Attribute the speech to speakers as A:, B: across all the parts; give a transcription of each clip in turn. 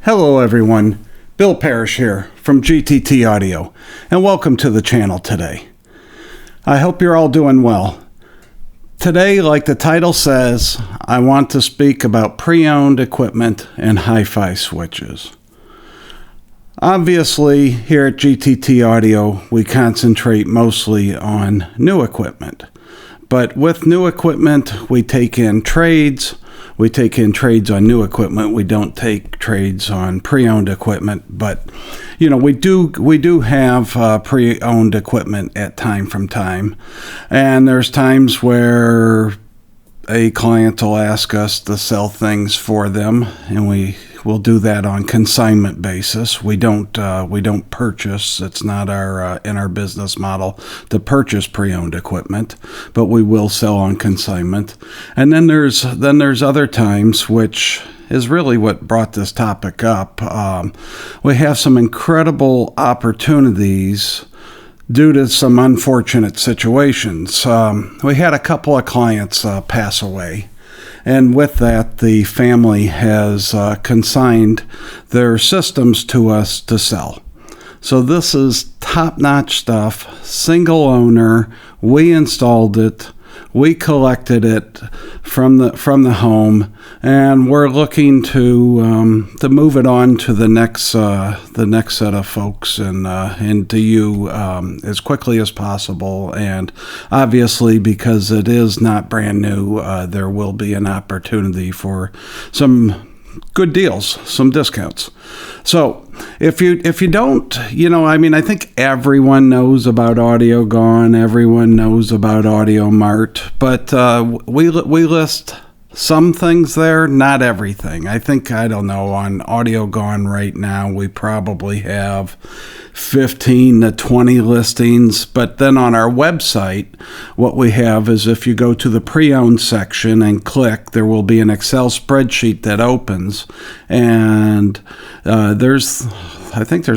A: Hello everyone, Bill Parrish here from GTT Audio, and welcome to the channel today. I hope you're all doing well. Today, like the title says, I want to speak about pre-owned equipment and HiFi switches. Obviously, here at GTT Audio, we concentrate mostly on new equipment. But with new equipment, we take in trades. We take in trades on new equipment. We don't take trades on pre-owned equipment, but we do have pre-owned equipment at time from time, and there's times where a client will ask us to sell things for them, and we'll do that on consignment basis. We don't purchase. It's not in our business model to purchase pre-owned equipment, but we will sell on consignment. And then there's other times, which is really what brought this topic up. We have some incredible opportunities due to some unfortunate situations. We had a couple of clients pass away. And with that, the family has consigned their systems to us to sell. So this is top-notch stuff, single owner. We installed it. We collected it from the home, and we're looking to move it on to the next set of folks and to you as quickly as possible. And obviously, because it is not brand new, there will be an opportunity for some good deals, some discounts. So if you don't, I think everyone knows about Audio Gone, everyone knows about Audio Mart, but we list some things there, not everything. I don't know, on Audio Gone right now, we probably have 15 to 20 listings. But then on our website, what we have is if you go to the pre-owned section and click, there will be an Excel spreadsheet that opens, and there's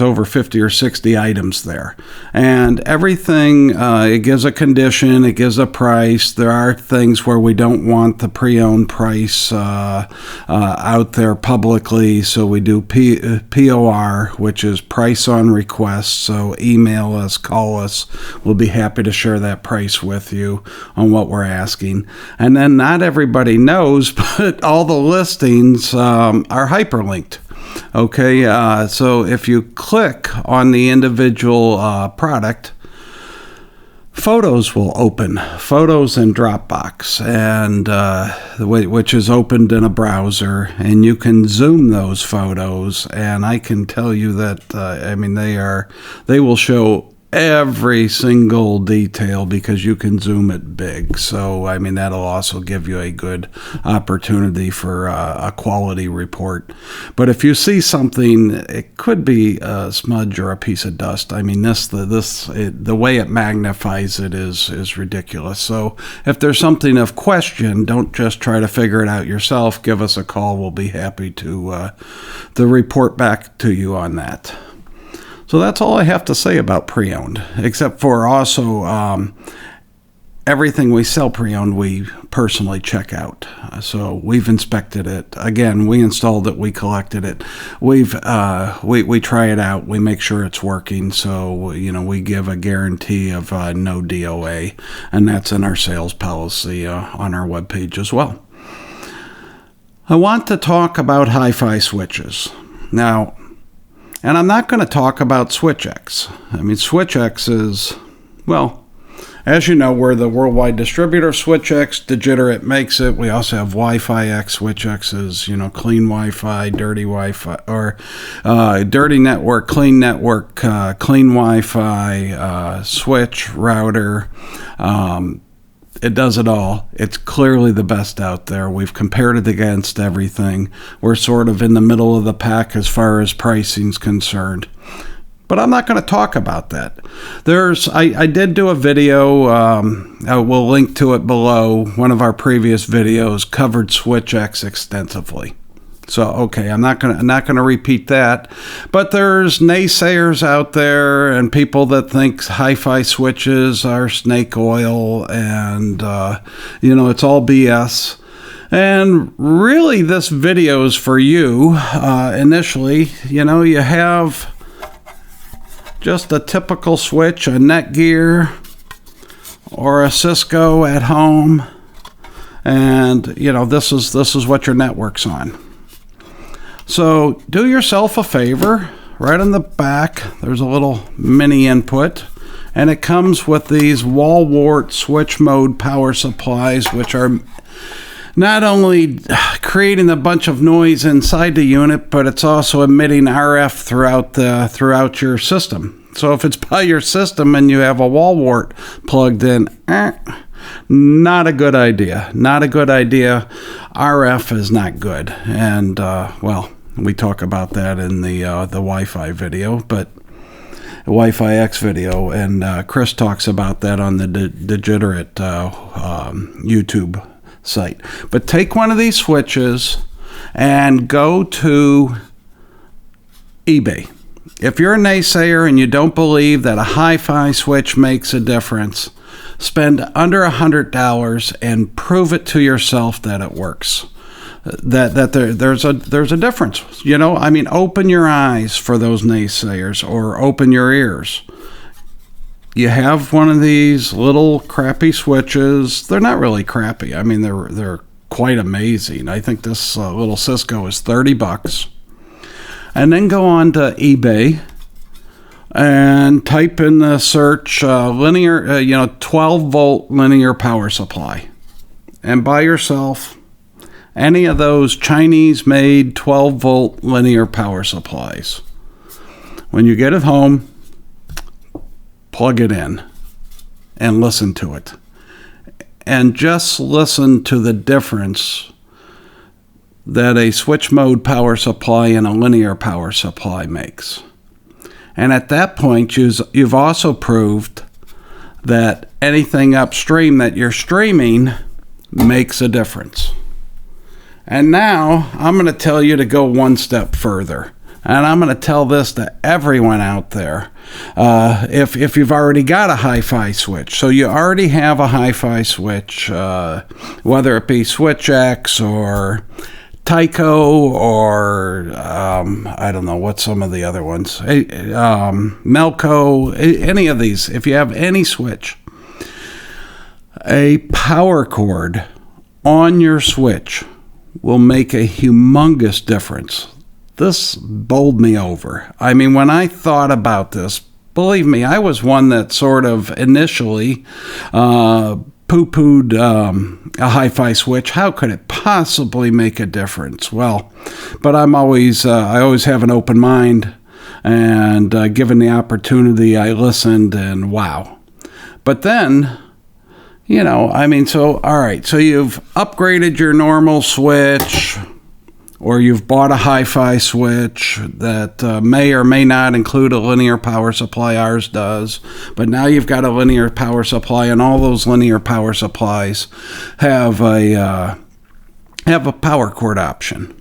A: over 50 or 60 items there. And everything, it gives a condition, it gives a price. There are things where we don't want the pre-owned price out there publicly, so we do POR, which is price on request. So email us, call us. We'll be happy to share that price with you on what we're asking. And then not everybody knows, but all the listings are hyperlinked. Okay, so if you click on the individual product, photos will open, photos in Dropbox, and which is opened in a browser, and you can zoom those photos, and I can tell you that they will show every single detail because you can zoom it big. So that'll also give you a good opportunity for a quality report. But if you see something, it could be a smudge or a piece of dust. The way it magnifies it is ridiculous. So if there's something of question, don't just try to figure it out yourself. Give us a call. We'll be happy to report back to you on that. So that's all I have to say about pre-owned, except for also everything we sell pre-owned, we personally check out. So we've inspected it. Again, we installed it, we collected it. We try it out, we make sure it's working. So we give a guarantee of no DOA, and that's in our sales policy on our webpage as well. I want to talk about HiFi switches now. And I'm not going to talk about SwitchX. SwitchX is, well, as you know, we're the worldwide distributor of SwitchX. Digitorit makes it. We also have Wi-Fi X. SwitchX is, clean Wi-Fi, dirty Wi-Fi, or dirty network, clean Wi-Fi, switch, router. It does it all. It's clearly the best out there. We've compared it against everything. We're sort of in the middle of the pack as far as pricing's concerned. But I'm not going to talk about that. I did do a video, we'll link to it below. One of our previous videos covered SwitchX extensively. So, okay, I'm not gonna repeat that. But there's naysayers out there and people that think HiFi switches are snake oil and, it's all BS. And really, this video is for you. Initially, you have just a typical switch, a Netgear or a Cisco at home, and this is what your network's on. So do yourself a favor. Right on the back, there's a little mini input, and it comes with these wall wart switch mode power supplies, which are not only creating a bunch of noise inside the unit, but it's also emitting RF throughout your system. So if it's by your system and you have a wall wart plugged in, not a good idea. Not a good idea. RF is not good. And, we talk about that in the Wi-Fi video, but Wi-Fi X video, and Chris talks about that on the Degenerate YouTube site. But take one of these switches and go to eBay. If you're a naysayer and you don't believe that a HiFi switch makes a difference, spend under $100 and prove it to yourself that it works. There's a difference. Open your eyes for those naysayers, or open your ears. You have one of these little crappy switches. They're not really crappy. They're quite amazing. I think this little Cisco is $30. And then go on to eBay and type in the search linear, 12 volt linear power supply, and buy yourself any of those Chinese made 12 volt linear power supplies. When you get it home, plug it in and listen to it. And just listen to the difference that a switch mode power supply and a linear power supply makes. And at that point, you've also proved that anything upstream that you're streaming makes a difference. And now I'm going to tell you to go one step further. And I'm going to tell this to everyone out there. If you've already got a HiFi switch, so you already have a HiFi switch, whether it be Switch X or Tyco or I don't know what some of the other ones, Melco, any of these. If you have any switch, a power cord on your switch will make a humongous difference. This bowled me over. When I thought about this, believe me, I was one that sort of initially poo-pooed a HiFi switch. How could it possibly make a difference? Well, but I always have an open mind, and given the opportunity, I listened, and wow. But then, all right, so you've upgraded your normal switch, or you've bought a HiFi switch that may or may not include a linear power supply. Ours does. But now you've got a linear power supply, and all those linear power supplies have a power cord option.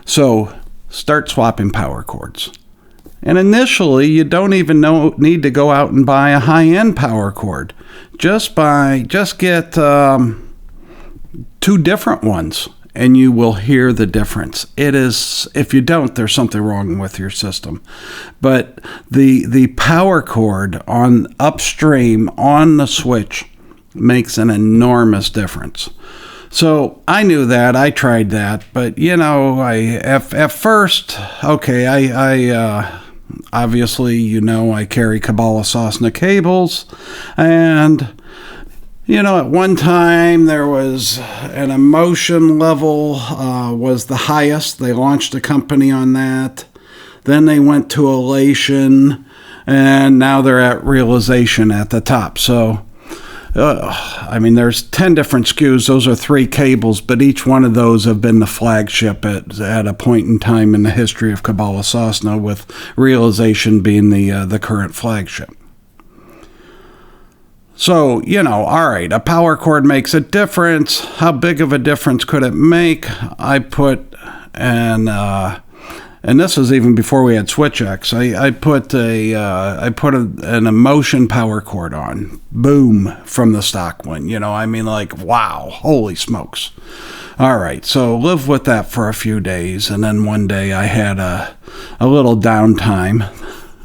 A: So start swapping power cords. And initially, you don't even need to go out and buy a high-end power cord. Just get 2 different ones, and you will hear the difference. It is, if you don't, there's something wrong with your system. But the power cord on upstream on the switch makes an enormous difference. So I knew that. I tried that. But, at first, okay, I obviously, I carry Kabbalah Cessna cables, and at one time there was an emotion level was the highest. They launched a company on that. Then they went to elation, and now they're at realization at the top. So, there's 10 different SKUs. Those are 3 cables, but each one of those have been the flagship at a point in time in the history of Kabbalah Cessna, with realization being the current flagship. So, all right, a power cord makes a difference. How big of a difference could it make? I put and this was even before we had Switch X. I put an emotion power cord on. Boom, from the stock one. Wow, holy smokes. All right, so live with that for a few days, and then one day I had a little downtime.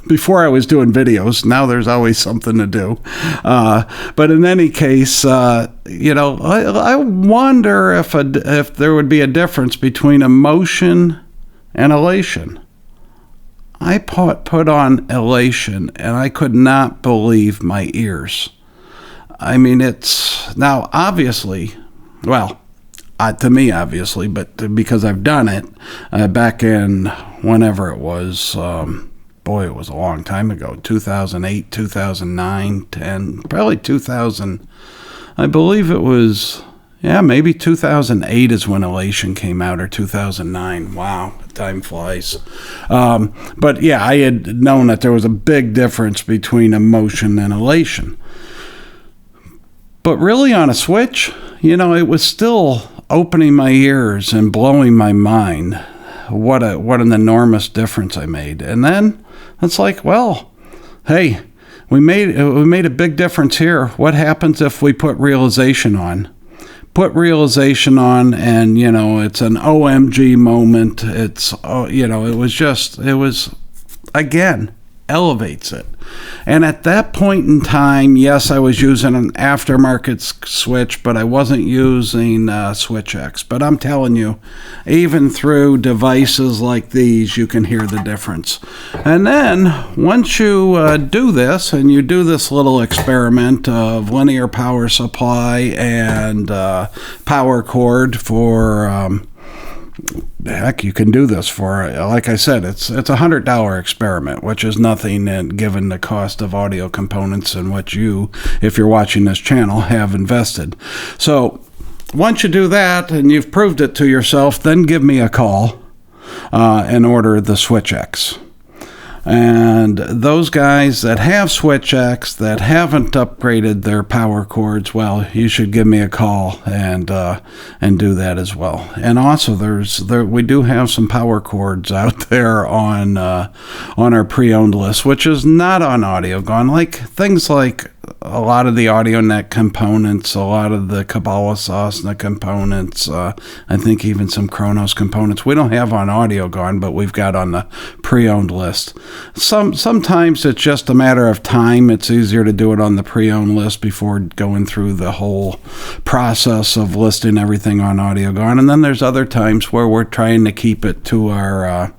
A: Before I was doing videos, now there's always something to do. But in any case, I wonder if there would be a difference between emotion and elation. I put on elation, and I could not believe my ears. I mean, it's now obviously, well, to me obviously, but because I've done it back in whenever it was. Boy, it was a long time ago, 2008, 2009, 10, probably 2000. I believe it was, maybe 2008 is when Elation came out, or 2009. Wow, time flies. But yeah, I had known that there was a big difference between emotion and elation. But really on a Switch, it was still opening my ears and blowing my mind. What an enormous difference I made. And then it's like, well, hey, we made a big difference here. What happens if we put realization on? Put realization on, and it's an OMG moment. It's it was again elevates it. And at that point in time, yes, I was using an aftermarket switch, but I wasn't using Switch X. But I'm telling you, even through devices like these, you can hear the difference. And then once you do this, and you do this little experiment of linear power supply and power cord for heck, you can do this for, like I said, it's $100 experiment, which is nothing given the cost of audio components and what you, if you're watching this channel, have invested. So once you do that and you've proved it to yourself, then give me a call and order the Switch X. And those guys that have Switch X that haven't upgraded their power cords, well, you should give me a call and do that as well. And also, we do have some power cords out there on our pre-owned list, which is not on AudioGone. Like things like a lot of the AudioNet components, a lot of the Kabbalah Sosna components, I think even some Kronos components. We don't have on AudioGone, but we've got on the pre-owned list. Sometimes it's just a matter of time. It's easier to do it on the pre-owned list before going through the whole process of listing everything on AudioGone. And then there's other times where we're trying to keep it to our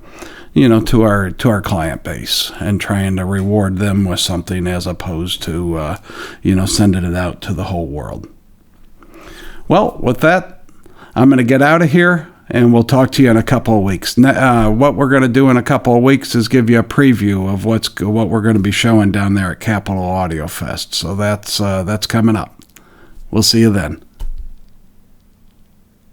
A: to our client base and trying to reward them with something as opposed to, sending it out to the whole world. Well, with that, I'm going to get out of here and we'll talk to you in a couple of weeks. What we're going to do in a couple of weeks is give you a preview of what we're going to be showing down there at Capital Audio Fest. So that's coming up. We'll see you then.